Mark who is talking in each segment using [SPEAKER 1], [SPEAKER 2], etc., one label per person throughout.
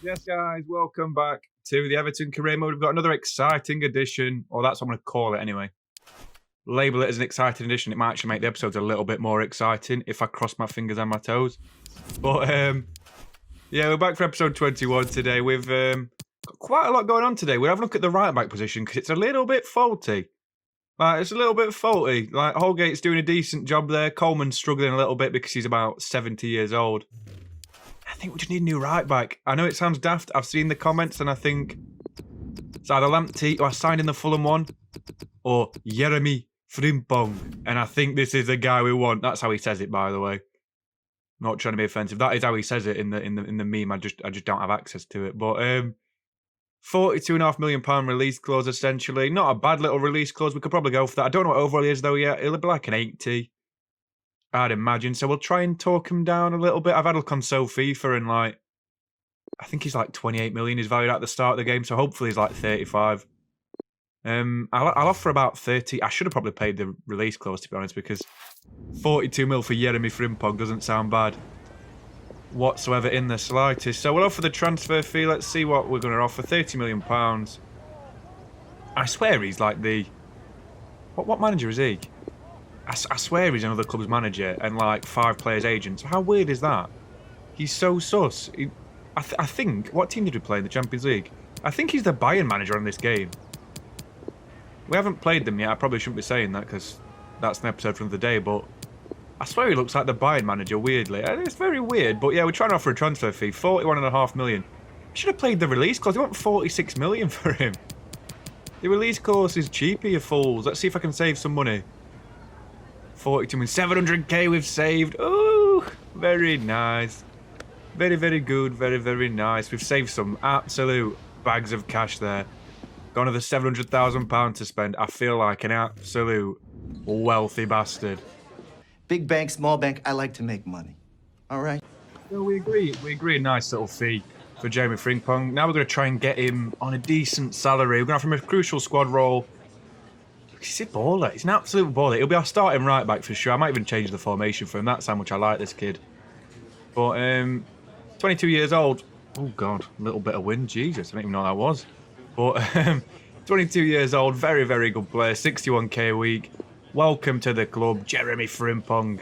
[SPEAKER 1] Yes, guys, welcome back to the Everton career mode. We've got another exciting edition, or that's what I'm going to call it anyway. Label it as an exciting edition. It might actually make the episodes a little bit more exciting if I cross my fingers and my toes. But yeah, we're back for episode 21 today. We've got quite a lot going on today. We'll have a look at the right back position because it's a little bit faulty. It's a little bit faulty. Like Holgate's doing a decent job there. Coleman's struggling a little bit because he's about 70 years old. I think we just need a new right back. I know it sounds daft. I've seen the comments and I think it's either Lamptey, who I signed in the Fulham one, or Jeremy Frimpong. And I think this is the guy we want. That's how he says it, by the way. Not trying to be offensive. That is how he says it in the meme. I just don't have access to it. But £42.5 million release clause essentially. Not a bad little release clause. We could probably go for that. I don't know what overall he is though yet. It'll be like an 80. I'd imagine. So we'll try and talk him down a little bit. I've had a look on FIFA and I think he's like 28 million he's valued at the start of the game. So hopefully he's like 35. I'll offer about 30. I should have probably paid the release clause to be honest because 42 mil for Jeremy Frimpong doesn't sound bad whatsoever in the slightest. So we'll offer the transfer fee. Let's see what we're going to offer. £30 million. I swear he's like the... What manager is he? I swear he's another club's manager and like 5 players' agents. How weird is that? He's so sus. I think... What team did we play in the Champions League? I think he's the Bayern manager on this game. We haven't played them yet. I probably shouldn't be saying that because that's an episode from the day, but I swear he looks like the Bayern manager, weirdly. It's very weird, but yeah, we're trying to offer a transfer fee. £41.5 million. We should have played the release clause. We want £46 million for him. The release clause is cheaper, you fools. Let's see if I can save some money. 42 million, 700k we've saved. Ooh, very nice. Very, very good. Very, very nice. We've saved some absolute bags of cash there. Got another £700,000 to spend. I feel like an absolute wealthy bastard.
[SPEAKER 2] Big bank, small bank, I like to make money. All right?
[SPEAKER 1] So we agree. We agree a nice little fee for Jeremy Frimpong. Now we're going to try and get him on a decent salary. We're going to have him a crucial squad role. He's a baller. He's an absolute baller. He'll be our starting right back for sure. I might even change the formation for him. That's how much I like this kid. But 22 years old. Oh, God. A little bit of wind. Jesus, I didn't even know that was. But 22 years old. Very, very good player. 61k a week. Welcome to the club, Jeremy Frimpong.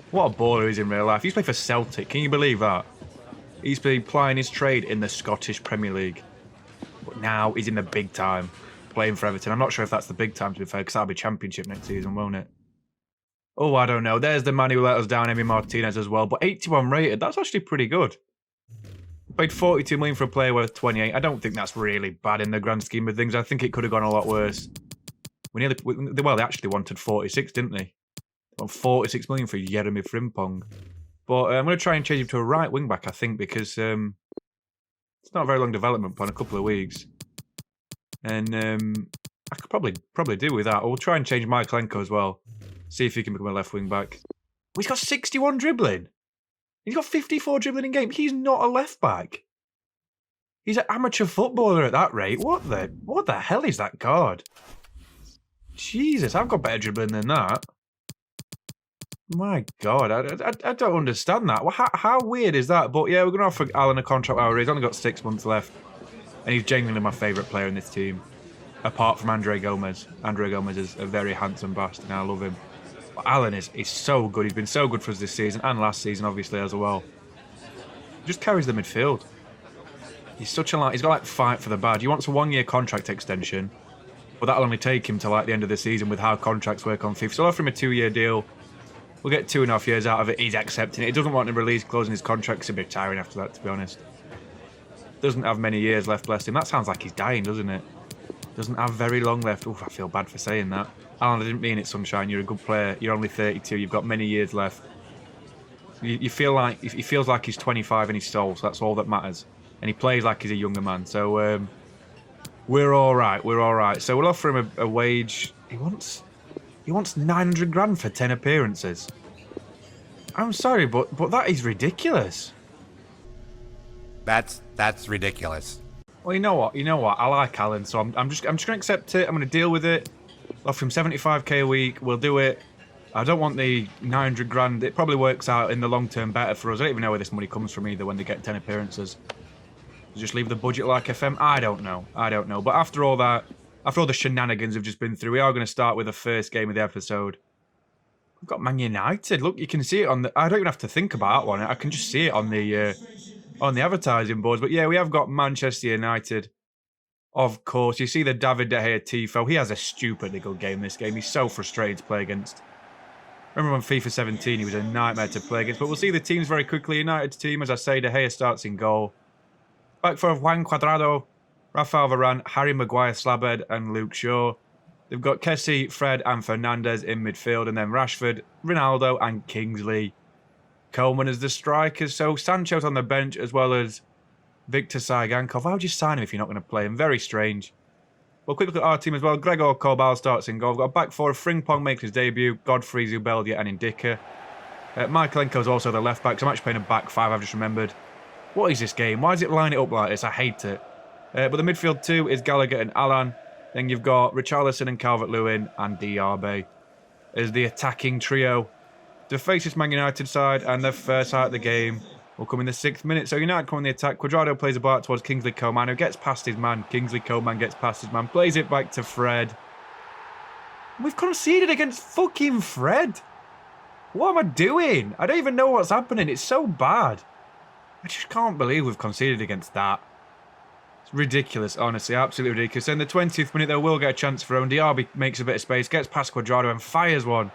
[SPEAKER 1] What a baller he is in real life. He's played for Celtic. Can you believe that? He's been plying his trade in the Scottish Premier League. But now he's in the big time. Playing for Everton. I'm not sure if that's the big time, to be fair, because that'll be Championship next season, won't it? Oh, I don't know. There's the man who let us down, Emi Martinez, as well. But 81 rated. That's actually pretty good. Paid 42 million for a player worth 28. I don't think that's really bad in the grand scheme of things. I think it could have gone a lot worse. They actually wanted 46, didn't they? Well, 46 million for Jeremy Frimpong. But I'm going to try and change him to a right wing back, I think, because it's not a very long development plan, a couple of weeks. And I could probably do with that. We'll try and change Michaelenko as well. See if he can become a left wing back. He's got 61 dribbling. He's got 54 dribbling in game. He's not a left back. He's an amateur footballer at that rate. What the hell is that card? Jesus, I've got better dribbling than that. My God, I don't understand that. How weird is that? But yeah, we're going to offer Alan a contract hour. He's only got 6 months left. And he's genuinely my favourite player in this team. Apart from Andre Gomez. Andre Gomez is a very handsome bastard and I love him. But Alan is so good. He's been so good for us this season and last season, obviously, as well. He just carries the midfield. He's such a he's got like fight for the badge. He wants a 1-year contract extension. But that'll only take him to like the end of the season with how contracts work on FIFA. So I'll offer him a 2-year deal. We'll get 2.5 years out of it. He's accepting it. He doesn't want a release clause in his contract. He'll be retiring after that, to be honest. Doesn't have many years left, bless him. That sounds like he's dying, doesn't it? Doesn't have very long left. Oof, I feel bad for saying that. Alan, I didn't mean it, Sunshine. You're a good player. You're only 32. You've got many years left. You feel like he feels like he's 25 and he's sold, so that's all that matters. And he plays like he's a younger man. So we're all right. We're all right. So we'll offer him a wage. He wants 900 grand for 10 appearances. I'm sorry, but that is ridiculous.
[SPEAKER 3] That's ridiculous.
[SPEAKER 1] Well, you know what? I like Alan, so I'm just going to accept it. I'm going to deal with it. I'll offer him 75k a week. We'll do it. I don't want the 900 grand. It probably works out in the long term better for us. I don't even know where this money comes from either when they get 10 appearances. Just leave the budget like FM? I don't know. I don't know. But after all that, after all the shenanigans we've just been through, we are going to start with the first game of the episode. We've got Man United. Look, you can see it on the... I don't even have to think about that one. I can just see it on the advertising boards. But yeah, we have got Manchester United. Of course, you see the David De Gea tifo. He has a stupidly good game this game. He's so frustrating to play against. Remember when FIFA 17, he was a nightmare to play against. But we'll see the teams very quickly. United's team, as I say, De Gea starts in goal. Back for Juan Cuadrado, Rafael Varane, Harry Maguire, Slabhead, and Luke Shaw. They've got Kessie, Fred, and Fernandes in midfield, and then Rashford, Ronaldo, and Kingsley. Coleman as the strikers. So Sancho's on the bench, as well as Victor Saigankov. Why would you sign him if you're not going to play him? Very strange. Well, quick look at our team as well. Gregor Kobel starts in goal. We've got a back four of Frimpong makes his debut. Godfrey, Zubeldia, and Indika. Michaelenko's also the left back. So I'm actually playing a back five, I've just remembered. What is this game? Why does it line it up like this? I hate it. But the midfield two is Gallagher and Alan. Then you've got Richarlison and Calvert-Lewin and Diaby as the attacking trio to face this Man United side, and the first out of the game will come in the 6th minute. So United come on the attack. Cuadrado plays a ball towards Kingsley Coman, who gets past his man. Kingsley Coman gets past his man, plays it back to Fred. We've conceded against fucking Fred. What am I doing? I don't even know what's happening. It's so bad. I just can't believe we've conceded against that. It's ridiculous, honestly, absolutely ridiculous. In the 20th minute, they will get a chance for own. Diaby makes a bit of space, gets past Cuadrado and fires one.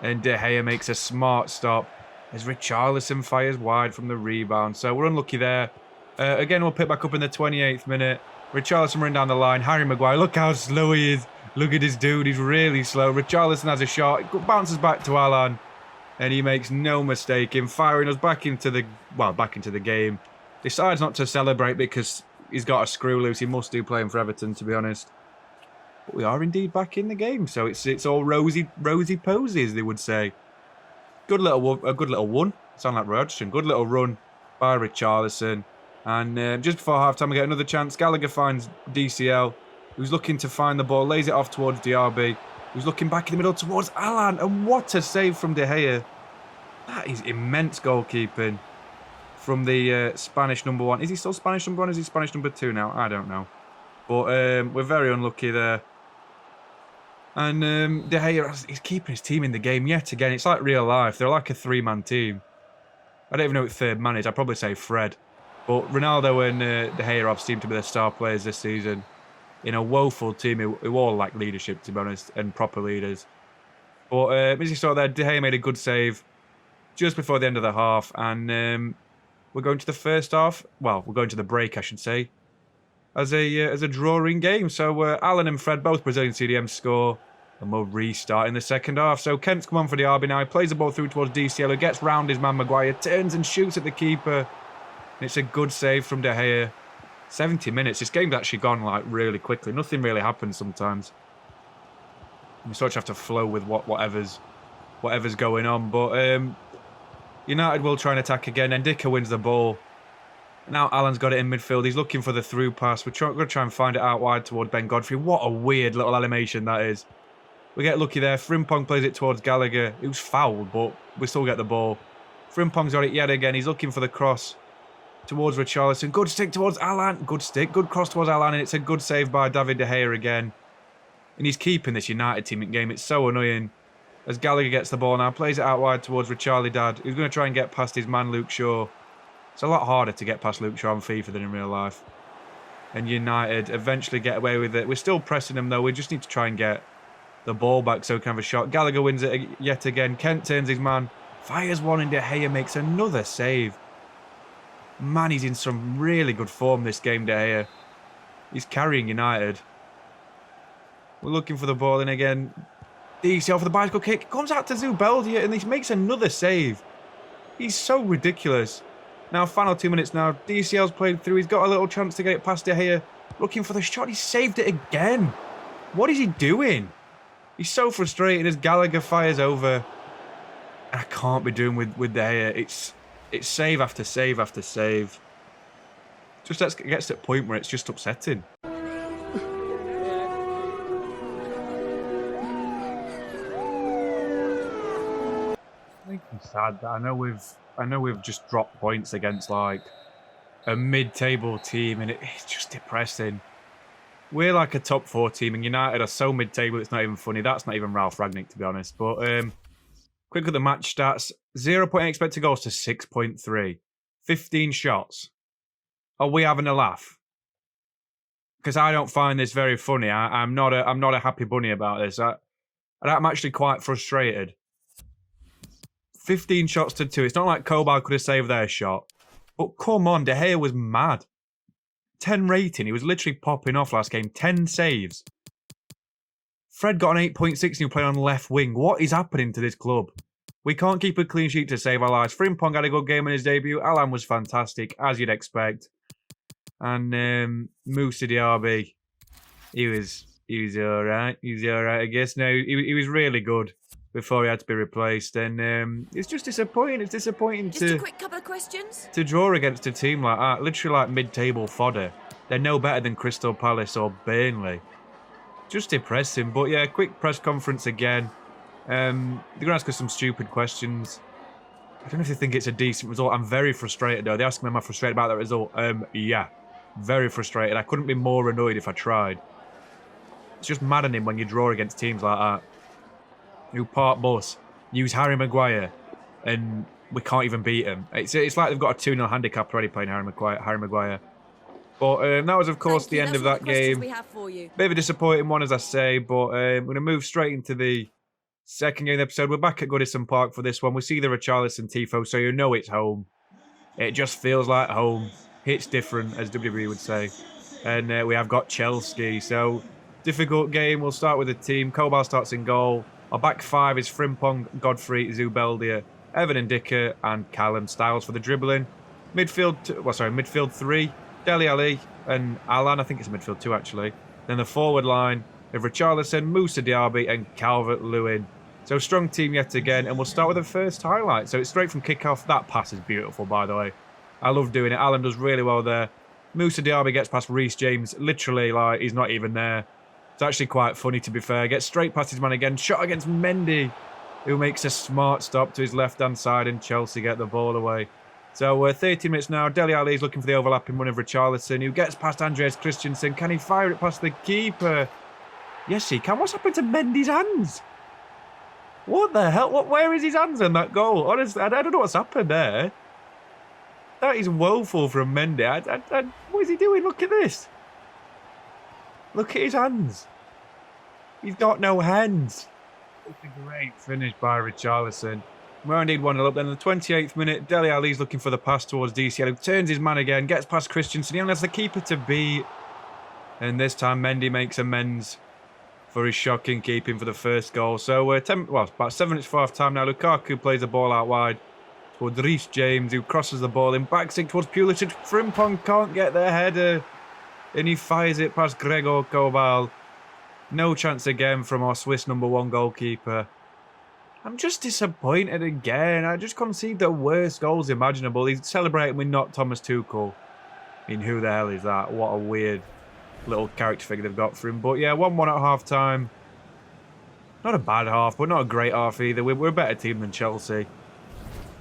[SPEAKER 1] And De Gea makes a smart stop as Richarlison fires wide from the rebound. So we're unlucky there. Again, we'll pick back up in the 28th minute. Richarlison running down the line. Harry Maguire, look how slow he is. Look at this dude, he's really slow. Richarlison has a shot, it bounces back to Alan. And he makes no mistake in firing us back into the game. Decides not to celebrate because he's got a screw loose. He must do playing for Everton, to be honest. But we are indeed back in the game, so it's all rosy posy, as they would say. A good little one. Sound like Rodgson. Good little run by Richarlison. And just before half time, we get another chance. Gallagher finds DCL, who's looking to find the ball, lays it off towards Diaby, who's looking back in the middle towards Alan. And what a save from De Gea. That is immense goalkeeping from the Spanish number one. Is he still Spanish number one? Is he Spanish number two now? I don't know. But we're very unlucky there. And De Gea, he's keeping his team in the game yet again. It's like real life. They're like a three-man team. I don't even know what third man is. I'd probably say Fred. But Ronaldo and De Gea seem to be the star players this season. In a woeful team who all lack leadership, to be honest, and proper leaders. But as you saw there, De Gea made a good save just before the end of the half. And we're going to the first half. Well, we're going to the break, I should say. As a drawing game. So Alan and Fred, both Brazilian CDMs, score. And we'll restart in the second half. So Kent's come on for the RB now. He plays the ball through towards DCL, who gets round his man Maguire, turns and shoots at the keeper. And it's a good save from De Gea. 70 minutes. This game's actually gone like really quickly. Nothing really happens sometimes. You sort of have to flow with whatever's going on. But United will try and attack again. And Indika wins the ball. Now Alan's got it in midfield. He's looking for the through pass. We're going to try and find it out wide toward Ben Godfrey. What a weird little animation that is. We get lucky there. Frimpong plays it towards Gallagher. It was fouled, but we still get the ball. Frimpong's got it yet again. He's looking for the cross towards Richarlison. Good stick towards Alan. Good stick. Good cross towards Alan. And it's a good save by David De Gea again. And he's keeping this United team in game. It's so annoying. As Gallagher gets the ball now. Plays it out wide towards Richarlie Dad. Who's going to try and get past his man Luke Shaw. It's a lot harder to get past Luke Shaw on FIFA than in real life. And United eventually get away with it. We're still pressing them though. We just need to try and get the ball back so we can have a shot. Gallagher wins it yet again. Kent turns his man. Fires one and De Gea makes another save. Man, he's in some really good form this game, De Gea. He's carrying United. We're looking for the ball in again. DCL for the bicycle kick. Comes out to Zubeldia and he makes another save. He's so ridiculous. Now, final 2 minutes now. DCL's played through. He's got a little chance to get it past De Gea. Looking for the shot. He saved it again. What is he doing? He's so frustrated as Gallagher fires over. And I can't be doing with De Gea. It's save after save after save. Just gets to a point where it's just upsetting. I think I'm sad that I know we've just dropped points against like a mid-table team, and it's just depressing. We're like a top 4 team, and United are so mid-table it's not even funny. That's not even Ralph Ragnick, to be honest. But quick at the match stats. 0.8 expected goals to 6.3. 15 shots. Are we having a laugh? Because I don't find this very funny. I'm not a happy bunny about this. I'm actually quite frustrated. 15 shots to 2. It's not like Kobal could have saved their shot. But come on, De Gea was mad. 10 rating. He was literally popping off last game. 10 saves. Fred got an 8.6 and he played on left wing. What is happening to this club? We can't keep a clean sheet to save our lives. Frimpong had a good game in his debut. Alan was fantastic, as you'd expect. And Moussa Diaby, he was alright. He was alright, I guess. No, he was really good before he had to be replaced. And it's just disappointing. It's disappointing
[SPEAKER 3] Just a quick couple of questions.
[SPEAKER 1] to draw against a team like that. Literally like mid-table fodder. They're no better than Crystal Palace or Burnley. Just depressing. But yeah, quick press conference again. They're going to ask us some stupid questions. I don't know if they think it's a decent result. I'm very frustrated though. They ask me, am I frustrated about that result? Yeah. Very frustrated. I couldn't be more annoyed if I tried. It's just maddening when you draw against teams like that. Who park bus, use Harry Maguire, and we can't even beat them. It's like they've got a 2-0 handicap already playing Harry Maguire. But that was, of course, the end of that game. Bit of a disappointing one, as I say, but we're going to move straight into the second game of the episode. We're back at Goodison Park for this one. We see the Richarlison tifo, so you know it's home. It just feels like home. Hits different, as WWE would say. And we have got Chelsea. So, difficult game. We'll start with the team. Kobal starts in goal. Our back 5 is Frimpong, Godfrey, Zubeldia, Evan and Dicker, and Callum Styles for the dribbling. Midfield 3, Dele Alli and Alan. I think it's midfield 2, actually. Then the forward line of Richarlison, Moussa Diaby, and Calvert-Lewin. So, strong team yet again. And we'll start with the first highlight. So, it's straight from kickoff. That pass is beautiful, by the way. I love doing it. Alan does really well there. Moussa Diaby gets past Reece James. Literally, like, he's not even there. It's actually quite funny, to be fair. Gets straight past his man again. Shot against Mendy, who makes a smart stop to his left-hand side, and Chelsea get the ball away. So, 30 minutes now. Dele Alli is looking for the overlapping run of Richarlison, who gets past Andreas Christensen. Can he fire it past the keeper? Yes, he can. What's happened to Mendy's hands? What the hell? Where is his hands on that goal? Honestly, I don't know what's happened there. That is woeful from Mendy. What is he doing? Look at this. Look at his hands. He's got no hands. It's a great finish by Richarlison. We're indeed 1-0 up. Then in the 28th minute, Dele Alli's looking for the pass towards DCL, who turns his man again, gets past Christensen. He only has the keeper to beat. And this time, Mendy makes amends for his shocking keeping for the first goal. So, about 7 minutes for half time now. Lukaku plays the ball out wide towards Reece James, who crosses the ball in backsink towards Pulisic. Frimpong can't get their header, and he fires it past Gregor Kobal. No chance again from our Swiss #1 goalkeeper. I'm just disappointed again. I just concede the worst goals imaginable. He's celebrating with not Thomas Tuchel. I mean, who the hell is that? What a weird little character figure they've got for him. But yeah, 1-1 at half time. Not a bad half, but not a great half either. We're a better team than Chelsea.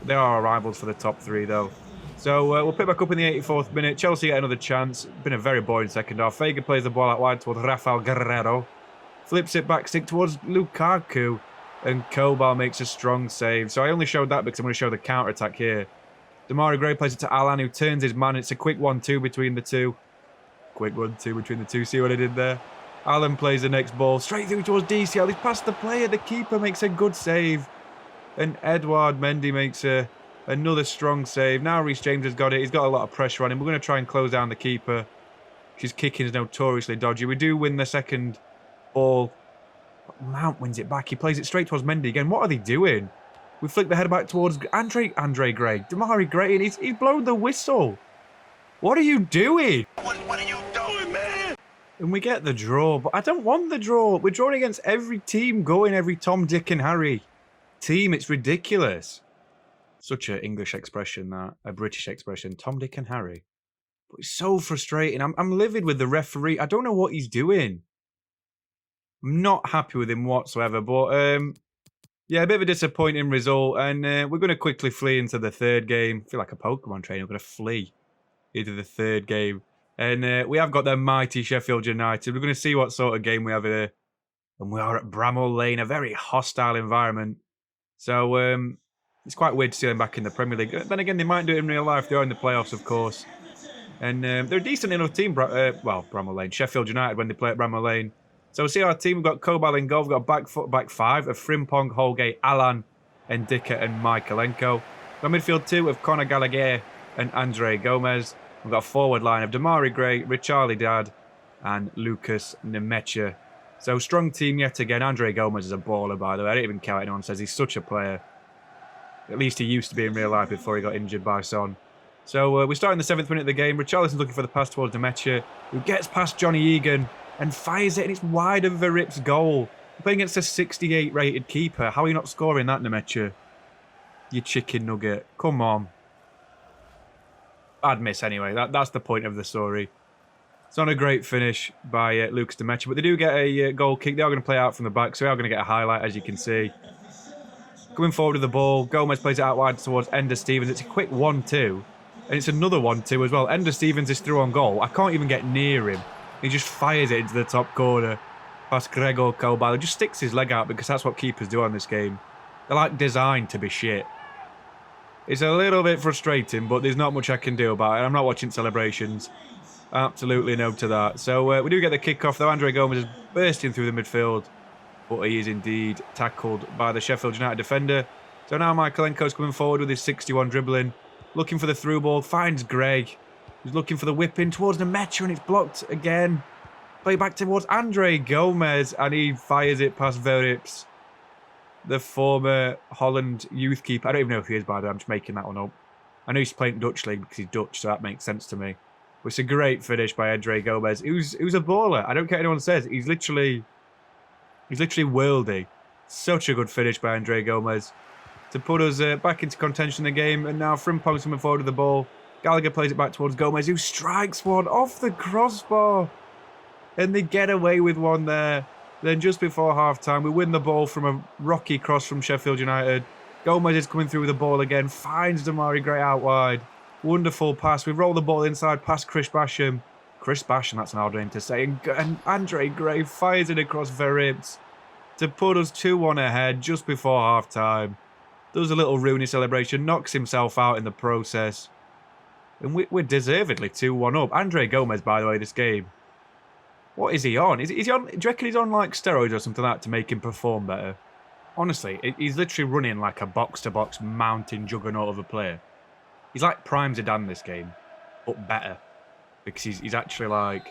[SPEAKER 1] They are our rivals for the top 3, though. So we'll pick back up in the 84th minute. Chelsea get another chance. Been a very boring second half. Vega plays the ball out wide towards Rafael Guerrero. Flips it back stick towards Lukaku. And Kobal makes a strong save. So I only showed that because I'm going to show the counter-attack here. Demarai Gray plays it to Alan, who turns his man. It's a quick 1-2 between the two. Quick 1-2 between the two. See what I did there? Alan plays the next ball. Straight through towards DCL. He's past the player. The keeper makes a good save. And Edouard Mendy makes another strong save. Now Reece James has got it. He's got a lot of pressure on him. We're going to try and close down the keeper. His kicking is notoriously dodgy. We do win the second ball. Mount wins it back. He plays it straight towards Mendy again. What are they doing? We flick the header back towards Andre Gray. Demarai Gray, and he's blown the whistle. What are you doing? What are you doing, man? And we get the draw, but I don't want the draw. We're drawing against every team going, every Tom, Dick and Harry team. It's ridiculous. Such an English expression, that. A British expression. Tom, Dick and Harry. But it's so frustrating. I'm livid with the referee. I don't know what he's doing. I'm not happy with him whatsoever. But, yeah, a bit of a disappointing result. And we're going to quickly flee into the third game. I feel like a Pokemon trainer. We're going to flee. into the third game. And we have got their mighty Sheffield United. We're going to see what sort of game we have here. And we are at Bramall Lane, a very hostile environment. So it's quite weird to see them back in the Premier League. Then again, they might do it in real life. They are in the playoffs, of course. And they're a decent enough team, Bramall Lane, Sheffield United when they play at Bramall Lane. So we'll see our team. We've got Kobal in goal. We've got back five of Frimpong, Holgate, Alan, Ndicka and Michaelenko. We've got midfield two of Conor Gallagher and Andre Gomez. We've got a forward line of Damari Gray, Richarli Dad and Lucas Nemecha. So strong team yet again. Andre Gomez is a baller, by the way. I don't even care what anyone says. He's such a player. At least he used to be in real life before he got injured by Son. So we start in the 7th minute of the game. Richarlison's looking for the pass towards Nemecha, who gets past Johnny Egan and fires it, and it's wide of Verip's goal. We're playing against a 68 rated keeper. How are you not scoring that, Nemecha? You chicken nugget. Come on. I'd miss anyway. That's the point of the story. It's not a great finish by Lucas Nemecha, but they do get a goal kick. They are going to play out from the back, so we are going to get a highlight, as you can see. Coming forward with the ball, Gomez plays it out wide towards Ender Stevens. It's a quick 1-2, and it's another 1-2 as well. Ender Stevens is through on goal. I can't even get near him. He just fires it into the top corner past Gregor Kobal. He just sticks his leg out because that's what keepers do on this game. They're like designed to be shit. It's a little bit frustrating, but there's not much I can do about it. I'm not watching celebrations. Absolutely no to that. So we do get the kick-off, though. Andre Gomez is bursting through the midfield, but he is indeed tackled by the Sheffield United defender. So now Michaelenko's coming forward with his 61 dribbling, looking for the through ball, finds Greg. He's looking for the whip in towards Nemecha, and it's blocked again. Play back towards Andre Gomez, and he fires it past Verips, the former Holland youth keeper. I don't even know if he is, by the way. I'm just making that one up. I know he's playing Dutch League because he's Dutch, so that makes sense to me. But it's a great finish by Andre Gomez. He was a baller. I don't care what anyone says. He's literally worldy. Such a good finish by Andre Gomez to put us back into contention in the game. And now Frimpong's coming forward with the ball. Gallagher plays it back towards Gomez, who strikes one off the crossbar. And they get away with one there. Then just before half-time, we win the ball from a rocky cross from Sheffield United. Gomez is coming through with the ball again, finds Damari Gray out wide. Wonderful pass. We roll the ball inside past Chris Basham. Chris Basham, that's an odd name to say. And Andre Gray fires it across Veribs to put us 2-1 ahead just before half-time. Does a little Rooney celebration, knocks himself out in the process. And we're deservedly 2-1 up. Andre Gomez, by the way, this game. What is he on? Is he on? Do you reckon he's on like steroids or something like that to make him perform better? Honestly, he's literally running like a box-to-box mountain juggernaut of a player. He's like Prime Zidane this game, but better. Because he's actually like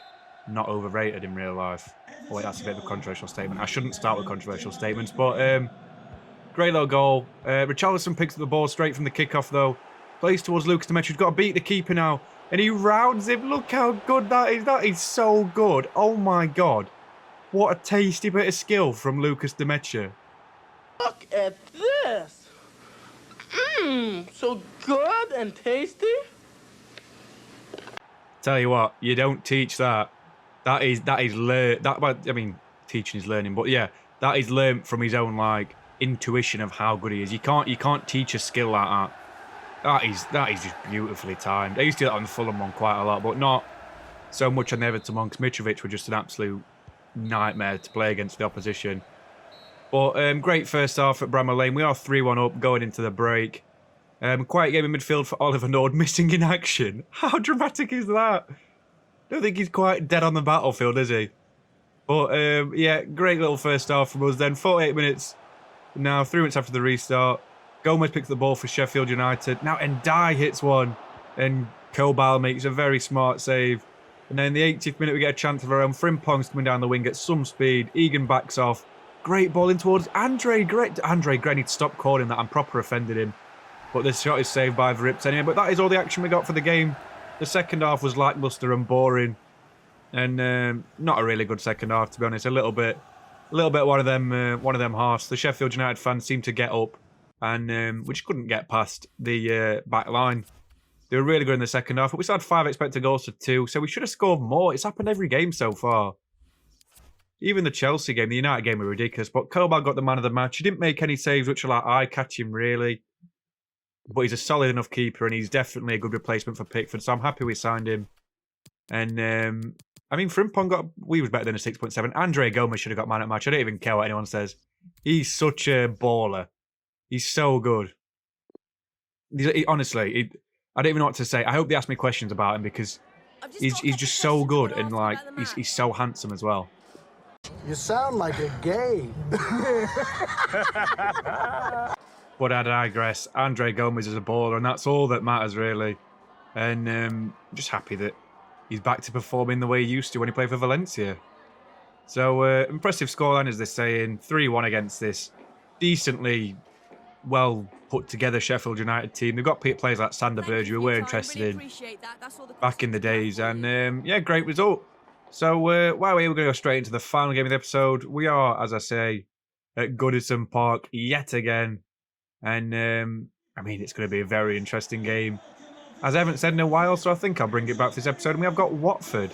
[SPEAKER 1] not overrated in real life. Oh wait, that's a bit of a controversial statement. I shouldn't start with controversial statements, but great little goal. Richarlison picks up the ball straight from the kickoff though. Plays towards Lucas Nemecha. He's got to beat the keeper now. And he rounds him. Look how good that is. That is so good. Oh my God. What a tasty bit of skill from Lucas Nemecha.
[SPEAKER 3] Look at this. So good and tasty.
[SPEAKER 1] Tell you what, you don't teach that. That is learned. I mean, teaching is learning, but yeah, that is learned from his own like intuition of how good he is. You can't teach a skill like that. That is just beautifully timed. I used to do that on the Fulham one quite a lot, but not so much on the Everton one, because Mitrovic were just an absolute nightmare to play against the opposition. But great first half at Bramall Lane. We are 3-1 up going into the break. Quiet game in midfield for Oliver Nord, missing in action. How dramatic is that? I don't think he's quite dead on the battlefield, is he? But yeah, great little first half from us then. 48 minutes now, 3 minutes after the restart. Gomez picks the ball for Sheffield United. Now Ndai hits one, and Kobal makes a very smart save. And then in the 80th minute, we get a chance of our own. Frimpong's coming down the wing at some speed. Egan backs off. Great ball in towards Andre Gray. Andre Gray needs to stop calling that. I'm proper offended him. But this shot is saved by Verips anyway. But that is all the action we got for the game. The second half was lackluster and boring. And not a really good second half, to be honest. A little bit one of them halves. The Sheffield United fans seemed to get up. And we just couldn't get past the back line. They were really good in the second half, but we still had 5 expected goals to 2, so we should have scored more. It's happened every game so far. Even the Chelsea game, the United game were ridiculous, but Kobal got the man of the match. He didn't make any saves, which are like eye-catching, really. but he's a solid enough keeper, and he's definitely a good replacement for Pickford. So I'm happy we signed him. And I mean, Frimpong was better than a 6.7. Andre Gomez should have got man at match. I don't even care what anyone says. He's such a baller. He's so good. Honestly, I don't even know what to say. I hope they ask me questions about him because he's just so good, and like he's so handsome as well.
[SPEAKER 4] You sound like a gay.
[SPEAKER 1] But I digress. Andre Gomez is a baller, and that's all that matters, really. And I'm just happy that he's back to performing the way he used to when he played for Valencia. So, impressive scoreline, as they're saying. 3-1 against this decently well put together Sheffield United team. They've got players like Sander Berge who we're interested in back in the days. And yeah, great result. So while we're going to go straight into the final game of the episode, we are, as I say, at Goodison Park yet again. And I mean, it's going to be a very interesting game. As I haven't said in a while, so I think I'll bring it back for this episode. And we have got Watford.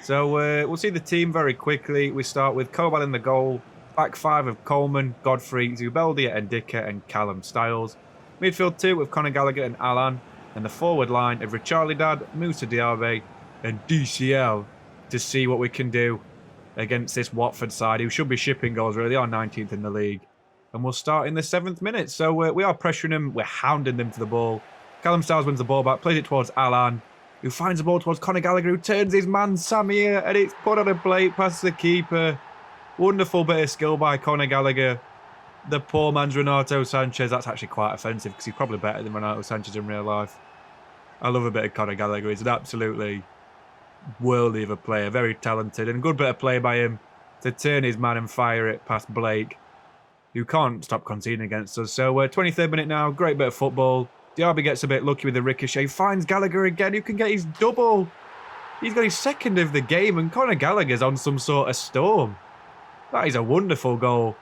[SPEAKER 1] So we'll see the team very quickly. We start with Kobal in the goal. Back five of Coleman, Godfrey, Zubeldia, Ndicka, and Callum Styles. Midfield two with Conor Gallagher and Alan. And the forward line of Richarlidad, Moussa Diaby, and DCL to see what we can do against this Watford side, who should be shipping goals, really. They are 19th in the league. And we'll start in the 7th minute. So we are pressuring them. We're hounding them for the ball. Callum Styles wins the ball back, plays it towards Alan, who finds the ball towards Conor Gallagher, who turns his man Samir, and it's put on a plate past the keeper. Wonderful bit of skill by Conor Gallagher. The poor man's Renato Sanchez. That's actually quite offensive because he's probably better than Renato Sanchez in real life. I love a bit of Conor Gallagher. He's an absolutely worldly of a player. Very talented, and good bit of play by him to turn his man and fire it past Blake, who can't stop conceding against us. So 23rd minute now. Great bit of football. Diaby gets a bit lucky with the ricochet. Finds Gallagher again, who can get his double. He's got his second of the game, and Conor Gallagher's on some sort of storm. That is a wonderful goal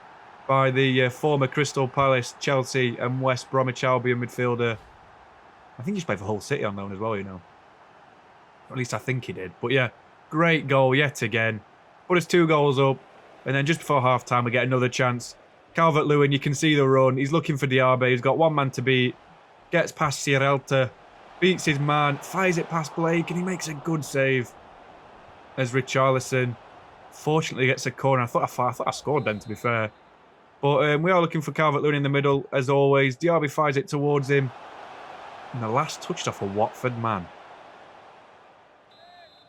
[SPEAKER 1] by the former Crystal Palace, Chelsea and West Bromwich Albion midfielder. I think he's played for Hull City on loan as well, you know. Or at least I think he did. But yeah, great goal yet again. Put us 2 goals up. And then just before half-time, we get another chance. Calvert-Lewin, you can see the run. He's looking for Diaby. He's got one man to beat. Gets past Sierralta. Beats his man. Fires it past Blake. And he makes a good save. As Richarlison fortunately gets a corner. I thought I scored then, to be fair. But we are looking for Calvert-Lewin in the middle, as always. Diaby fires it towards him. And the last touched off a Watford man.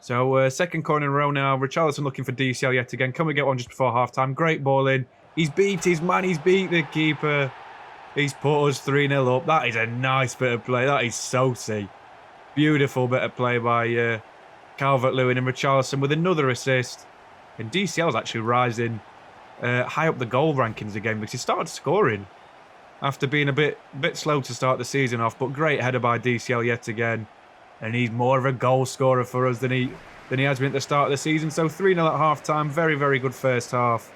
[SPEAKER 1] So second corner in a row now. Richarlison looking for DCL yet again. Can we get one just before half-time? Great ball in. He's beat his man. He's beat the keeper. He's put us 3-0 up. That is a nice bit of play. That is saucy. Beautiful bit of play by Calvert-Lewin, and Richarlison with another assist. And DCL's actually rising high up the goal rankings again because he started scoring after being a bit slow to start the season off. But great header by DCL yet again. And he's more of a goal scorer for us than he has been at the start of the season. So 3-0 at half-time. Very, very good first half.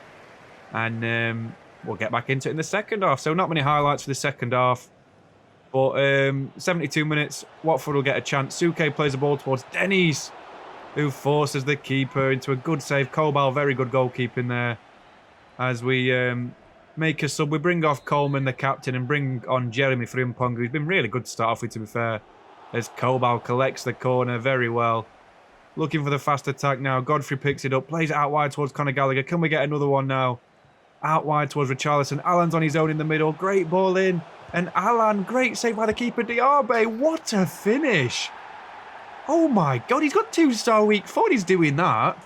[SPEAKER 1] And we'll get back into it in the second half. So not many highlights for the second half. But 72 minutes, Watford will get a chance. Suke plays the ball towards Dennis, who forces the keeper into a good save. Kobal, very good goalkeeping there. As we make a sub, we bring off Coleman, the captain, and bring on Jeremy Frimpong, who's been really good to start off with, to be fair. As Kobal collects the corner very well. Looking for the fast attack now. Godfrey picks it up, plays it out wide towards Conor Gallagher. Can we get another one now? Out wide towards Richarlison. Alan's on his own in the middle. Great ball in. And Alan, great save by the keeper, Diaby. What a finish. Oh my God, he's got 2-star week 4. He's doing that.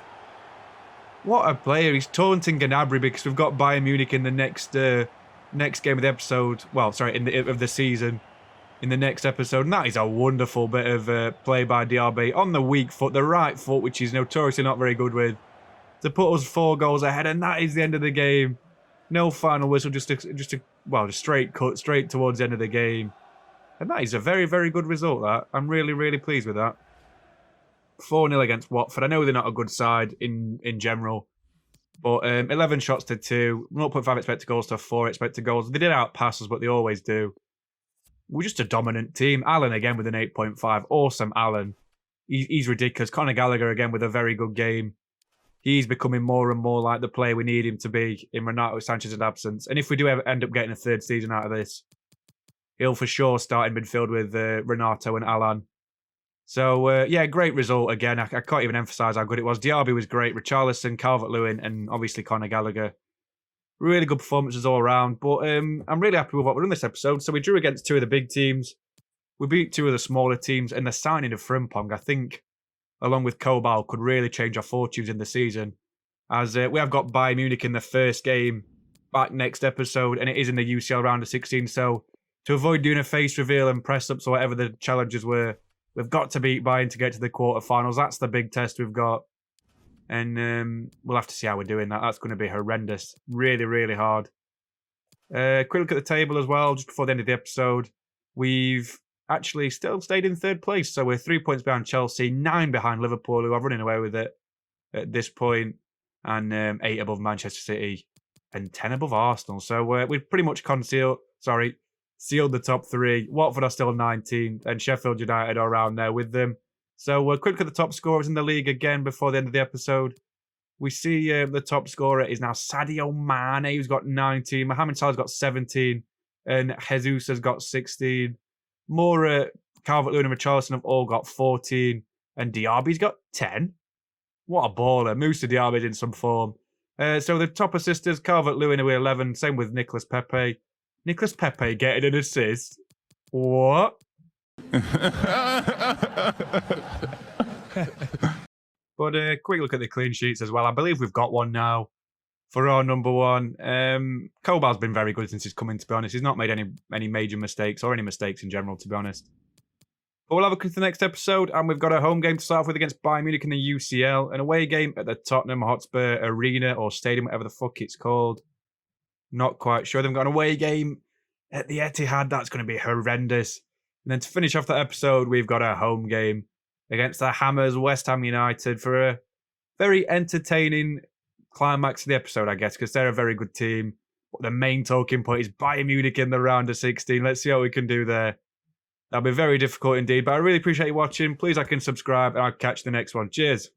[SPEAKER 1] What a player. He's taunting Gnabry because we've got Bayern Munich in the next game of the episode. Well, sorry, of the season. In the next episode. And that is a wonderful bit of play by Diaby on the weak foot, the right foot, which he's notoriously not very good with, to put us 4 goals ahead. And that is the end of the game. No final whistle, just a straight cut, straight towards the end of the game. And that is a very, very good result, that. I'm really, really pleased with that. 4-0 against Watford. I know they're not a good side in general. But 11 shots to 2. 0.5 expected goals to 4 expected goals. They did outpass us, but they always do. We're just a dominant team. Alan again with an 8.5. Awesome, Alan. He's ridiculous. Conor Gallagher again with a very good game. He's becoming more and more like the player we need him to be in Renato Sanchez's absence. And if we do ever end up getting a 3rd season out of this, he'll for sure start in midfield with Renato and Alan. So, yeah, great result again. I can't even emphasise how good it was. Diaby was great. Richarlison, Calvert-Lewin, and obviously Conor Gallagher. Really good performances all around. But I'm really happy with what we've done this episode. So we drew against two of the big teams. We beat two of the smaller teams. And the signing of Frimpong, I think, along with Kobal, could really change our fortunes in the season. As we have got Bayern Munich in the first game back next episode. And it is in the UCL round of 16. So to avoid doing a face reveal and press-ups or whatever the challenges were, we've got to beat Bayern to get to the quarterfinals. That's the big test we've got. And we'll have to see how we're doing that. That's going to be horrendous. Really, really hard. Quick look at the table as well, just before the end of the episode. We've actually still stayed in third place. So we're 3 points behind Chelsea, 9 behind Liverpool, who are running away with it at this point, and 8 above Manchester City, and 10 above Arsenal. So we've pretty much sealed the top 3. Watford are still 19th, and Sheffield United are around there with them. So quick at the top scorers in the league again before the end of the episode. We see the top scorer is now Sadio Mane, who's got 19. Mohamed Salah's got 17. And Jesus has got 16. Moura, Calvert-Lewin and Richarlison have all got 14. And Diaby's got 10. What a baller. Moussa Diaby's in some form. So the top assisters, Calvert-Lewin with 11. Same with Nicolas Pepe. Nicolas Pepe getting an assist. What? But quick look at the clean sheets as well. I believe we've got one now for our number one. Kobal's been very good since he's come in, to be honest. He's not made any major mistakes or any mistakes in general, to be honest. But we'll have a look at the next episode, and we've got a home game to start off with against Bayern Munich in the UCL, an away game at the Tottenham Hotspur Arena or Stadium, whatever the fuck it's called. Not quite sure. They've got an away game at the Etihad. That's going to be horrendous. And then to finish off the episode, we've got a home game against the Hammers, West Ham United, for a very entertaining climax of the episode, I guess, because they're a very good team. But the main talking point is Bayern Munich in the round of 16. Let's see what we can do there. That'll be very difficult indeed, but I really appreciate you watching. Please like and subscribe, and I'll catch you the next one. Cheers.